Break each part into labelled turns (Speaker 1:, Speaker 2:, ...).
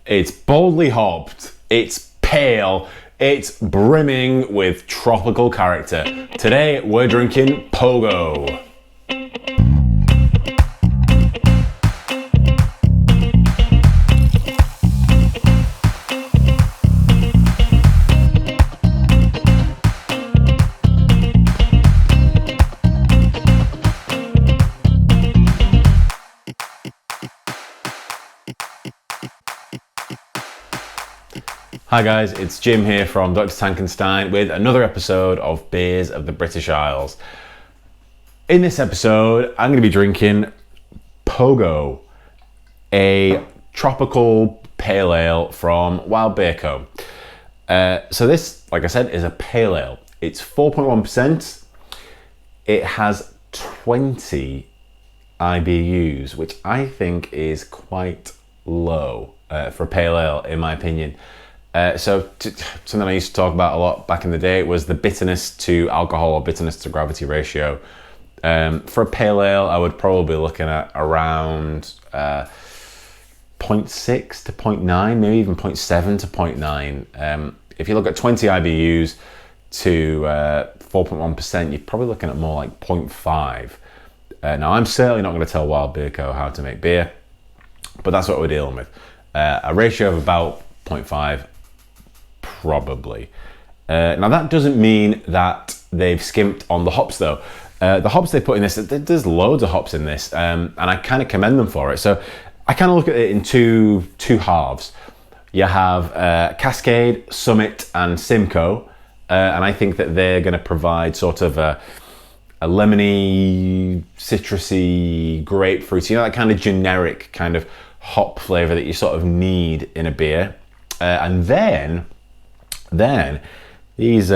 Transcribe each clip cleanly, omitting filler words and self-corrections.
Speaker 1: It's boldly hopped, it's pale, it's brimming with tropical character. Today we're drinking POGO. Hi guys, it's Jim here from Dr. Tankenstein with another episode of Beers of the British Isles. In this episode, I'm going to be drinking POGO, a tropical pale ale from Wild Beer Co. So this, like I said, is a pale ale. It's 4.1%. It has 20 IBUs, which I think is quite low for a pale ale, in my opinion. Something I used to talk about a lot back in the day was the bitterness to alcohol or bitterness to gravity ratio. For a pale ale, I would probably be looking at around 0.6 to 0.9, maybe even 0.7 to 0.9. If you look at 20 IBUs to 4.1%, you're probably looking at more like 0.5. Now, I'm certainly not going to tell Wild Beer Co. how to make beer, but that's what we're dealing with. A ratio of about 0.5. Probably. Now that doesn't mean that they've skimped on the hops though. The hops they put in this, there's loads of hops in this, and I kind of commend them for it. So I kind of look at it in two halves. You have Cascade, Summit, and Simcoe, and I think that they're going to provide sort of a lemony, citrusy, grapefruity, that kind of generic kind of hop flavor that you sort of need in a beer. And then these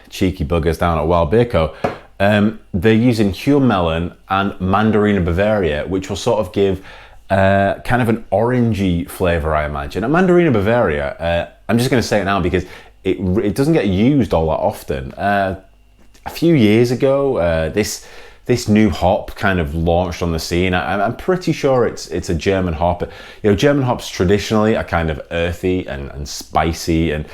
Speaker 1: cheeky buggers down at Wild Beer Co, they're using Huel Melon and Mandarina Bavaria, which will sort of give kind of an orangey flavor, I imagine. And Mandarina Bavaria, I'm just going to say it now because it doesn't get used all that often. A few years ago, this new hop kind of launched on the scene. I'm pretty sure it's a German hop. You know, German hops traditionally are kind of earthy and spicy and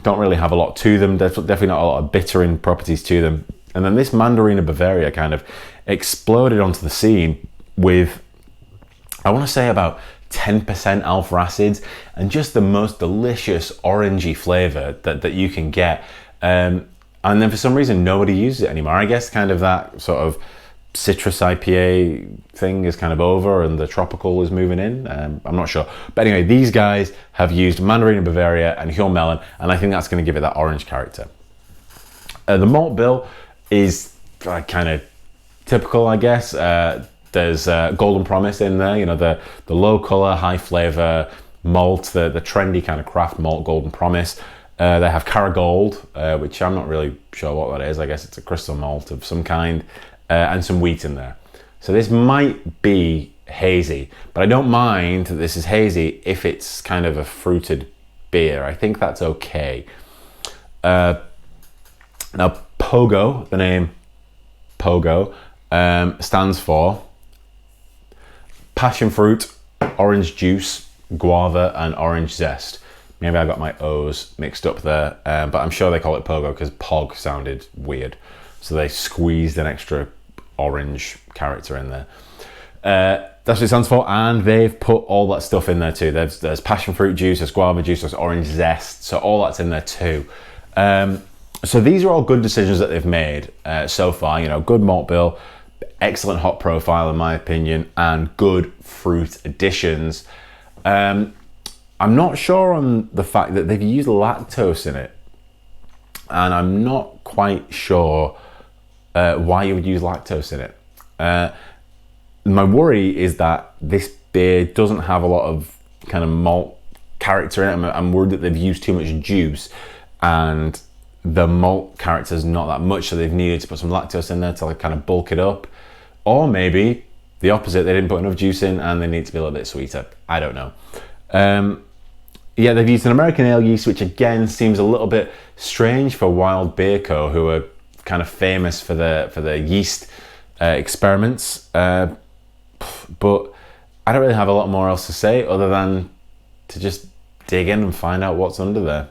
Speaker 1: don't really have a lot to them. There's definitely not a lot of bittering properties to them. And then this Mandarina Bavaria kind of exploded onto the scene with, I want to say, about 10% alpha acids and just the most delicious orangey flavor that you can get. And then for some reason, nobody uses it anymore. I guess kind of that sort of citrus IPA thing is kind of over and the tropical is moving in. I'm not sure. But anyway, these guys have used Mandarina Bavaria and Huel Melon, and I think that's going to give it that orange character. The malt bill is kind of typical, I guess. There's Golden Promise in there, you know, the low color, high flavor malt, the trendy kind of craft malt Golden Promise. They have Caragold, which I'm not really sure what that is. I guess it's a crystal malt of some kind, and some wheat in there. So this might be hazy, but I don't mind that this is hazy if it's kind of a fruited beer. I think that's okay. Now POGO, the name POGO, stands for passion fruit, orange juice, guava, and orange zest. Maybe I got my O's mixed up there, but I'm sure they call it POGO because POG sounded weird. So they squeezed an extra orange character in there. That's what it stands for, and they've put all that stuff in there too. There's passion fruit juice, there's guava juice, there's orange zest, so all that's in there too. So these are all good decisions that they've made so far. You know, good malt bill, excellent hop profile in my opinion, and good fruit additions. I'm not sure on the fact that they've used lactose in it, and I'm not quite sure why you would use lactose in it. My worry is that this beer doesn't have a lot of kind of malt character in it. I'm worried that they've used too much juice and the malt character is not that much, so they've needed to put some lactose in there to like kind of bulk it up. Or maybe the opposite, they didn't put enough juice in and they need to be a little bit sweeter. I don't know. Yeah, they've used an American ale yeast, which again seems a little bit strange for Wild Beer Co, who are kind of famous for the yeast experiments. But I don't really have a lot more else to say other than to just dig in and find out what's under there.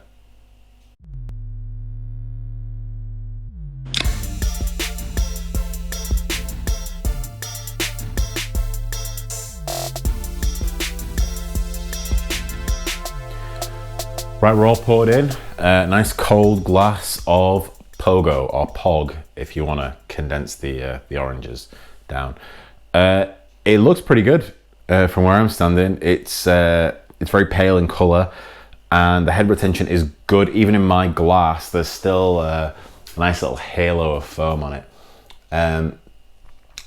Speaker 1: Right, we're all poured in. Nice cold glass of POGO, or POG, if you want to condense the oranges down. It looks pretty good from where I'm standing. It's very pale in colour, and the head retention is good. Even in my glass, there's still a nice little halo of foam on it.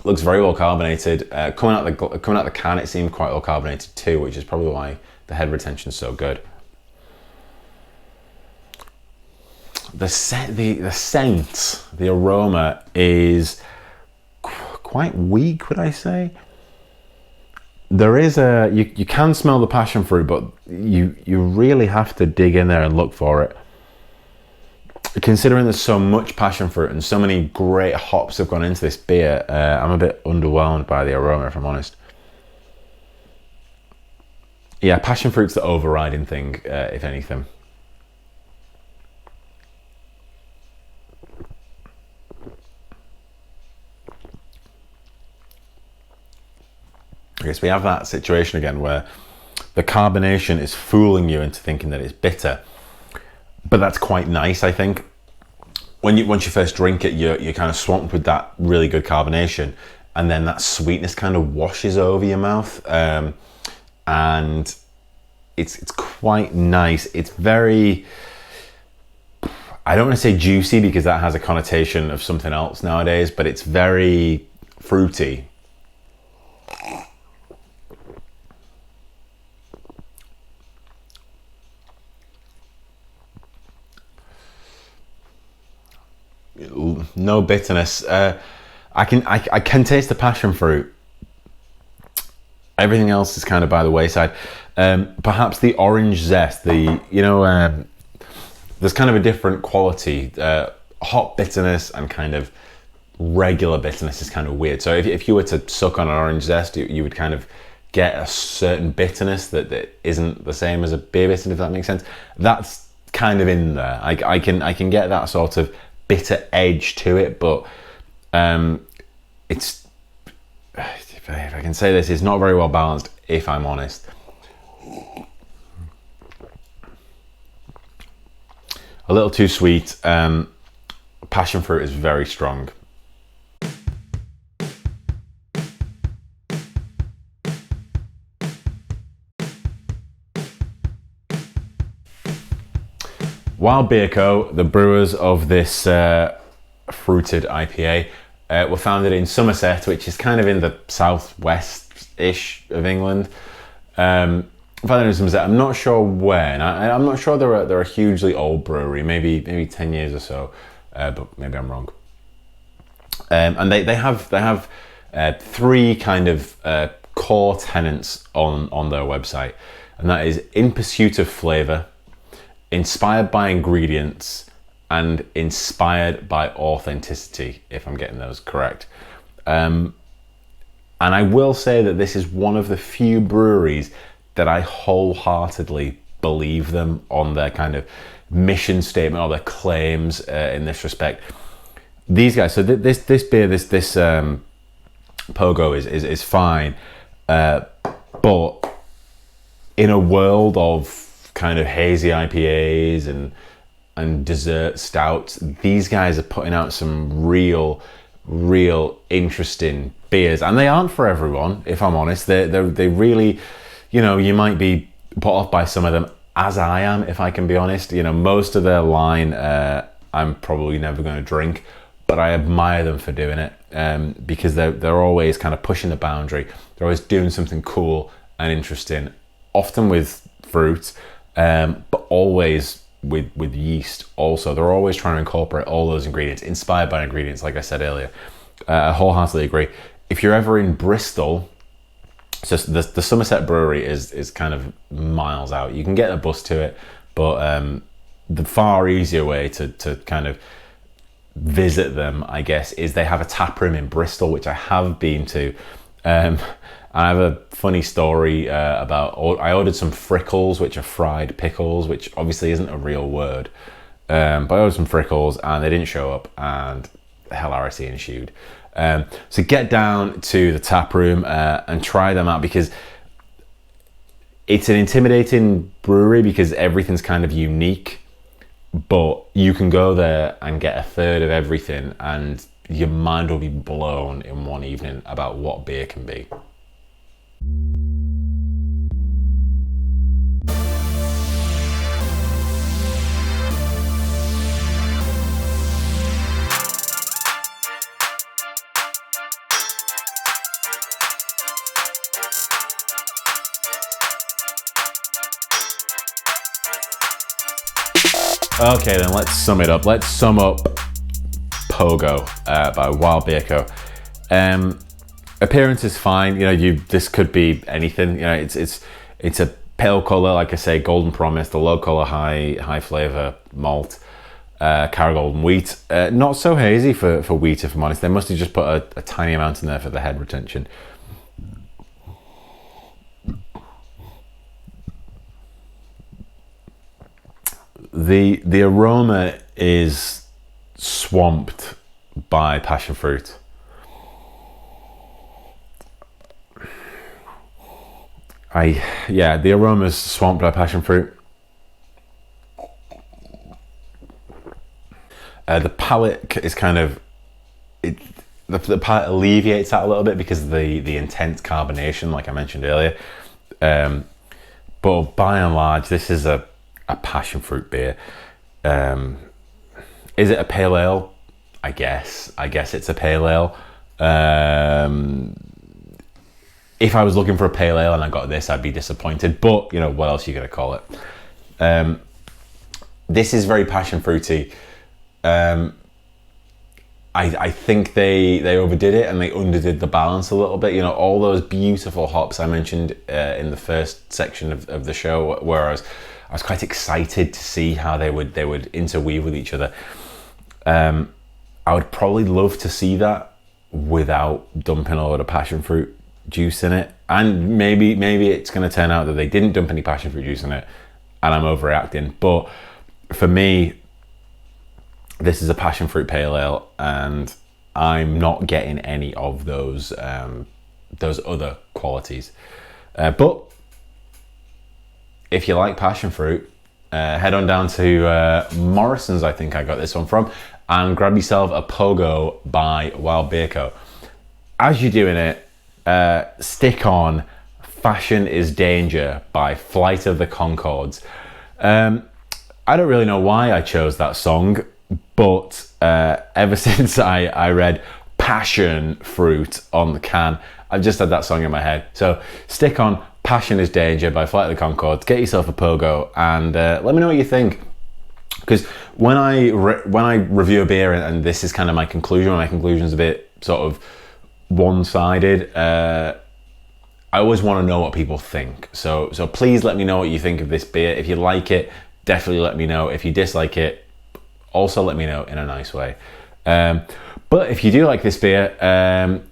Speaker 1: Looks very well carbonated. Coming out the can, it seemed quite well carbonated too, which is probably why the head retention is so good. The scent, the aroma is quite weak, would I say? There is you can smell the passion fruit, but you really have to dig in there and look for it. Considering there's so much passion fruit and so many great hops have gone into this beer, I'm a bit underwhelmed by the aroma, if I'm honest. Yeah, passion fruit's the overriding thing, if anything. I guess we have that situation again where the carbonation is fooling you into thinking that it's bitter, but that's quite nice. I think once you first drink it, you're kind of swamped with that really good carbonation, and then that sweetness kind of washes over your mouth, and it's quite nice. It's very, I don't want to say juicy because that has a connotation of something else nowadays, but it's very fruity. No bitterness. I can taste the passion fruit. Everything else is kind of by the wayside. Perhaps the orange zest, there's kind of a different quality. Hot bitterness and kind of regular bitterness is kind of weird. So if you were to suck on an orange zest, you would kind of get a certain bitterness that isn't the same as a beer bitterness, if that makes sense. That's kind of in there. I can get that sort of bitter edge to it, but it's, if I can say this, it's not very well balanced, if I'm honest. A little too sweet. Passion fruit is very strong. Wild Beer Co., the brewers of this fruited IPA, were founded in Somerset, which is kind of in the southwest-ish of England. Founded in Somerset. I'm not sure when. I'm not sure they're a hugely old brewery, maybe 10 years or so, but maybe I'm wrong. And they have three kind of core tenets on their website, and that is in pursuit of flavour, inspired by ingredients, and inspired by authenticity, if I'm getting those correct. And I will say that this is one of the few breweries that I wholeheartedly believe them on their kind of mission statement or their claims in this respect. These guys, so this beer, this POGO is fine, but in a world of kind of hazy IPAs and dessert stouts, these guys are putting out some real interesting beers, and they aren't for everyone, if I'm honest. They really, you might be put off by some of them, as I am, if I can be honest. Most of their line I'm probably never going to drink, but I admire them for doing it, because they're always kind of pushing the boundary. They're always doing something cool and interesting, often with fruit, but always with yeast also. They're always trying to incorporate all those ingredients, inspired by ingredients, like I said earlier. I wholeheartedly agree. If you're ever in Bristol, so the Somerset Brewery is kind of miles out. You can get a bus to it, but the far easier way to kind of visit them, I guess, is they have a tap room in Bristol, which I have been to. And And I have a funny story about, I ordered some frickles, which are fried pickles, which obviously isn't a real word. But I ordered some frickles and they didn't show up, and hilarity ensued. So get down to the tap room and try them out, because it's an intimidating brewery because everything's kind of unique, but you can go there and get a third of everything and your mind will be blown in one evening about what beer can be. Okay, then let's sum it up. Let's sum up POGO by Wild Beer Co. Appearance is fine. You know, this could be anything. You know, it's a pale color, like I say, golden promise. The low color, high flavor malt, Carragolden wheat. Not so hazy for wheat, if I'm honest. They must have just put a tiny amount in there for the head retention. The aroma is swamped by passion fruit. The aroma is swamped by passion fruit. The palate is kind of, the palate alleviates that a little bit because of the intense carbonation, like I mentioned earlier. But by and large, this is a passion fruit beer. Is it a pale ale? I guess it's a pale ale. If I was looking for a pale ale and I got this, I'd be disappointed, but you know, what else are you gonna call it? This is very passion fruity. I think they overdid it and they underdid the balance a little bit. You know, all those beautiful hops I mentioned in the first section of the show, where I was quite excited to see how they would interweave with each other. I would probably love to see that without dumping a lot of passion fruit juice in it. And maybe it's going to turn out that they didn't dump any passion fruit juice in it and I'm overreacting. But for me, this is a passion fruit pale ale and I'm not getting any of those other qualities. But if you like passion fruit, head on down to Morrisons, I think I got this one from, and grab yourself a POGO by Wild Beer Co. As you're doing it, stick on Fashion is Danger by Flight of the Conchords. I don't really know why I chose that song, but ever since I read passion fruit on the can, I've just had that song in my head. So stick on Passion is Danger by Flight of the Conchords, get yourself a POGO, and let me know what you think. Because when I review a beer, and this is kind of my conclusion, my conclusion's a bit sort of one-sided, I always want to know what people think. So please let me know what you think of this beer. If you like it, definitely let me know. If you dislike it, also let me know in a nice way. But if you do like this beer,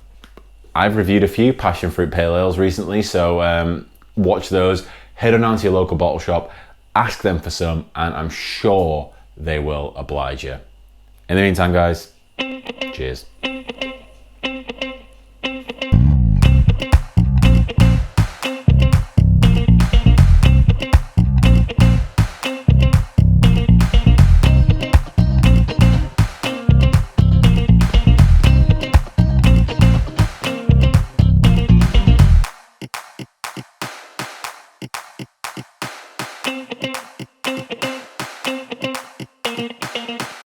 Speaker 1: I've reviewed a few passion fruit pale ales recently, so watch those. Head on down to your local bottle shop, ask them for some, and I'm sure they will oblige you. In the meantime, guys, cheers.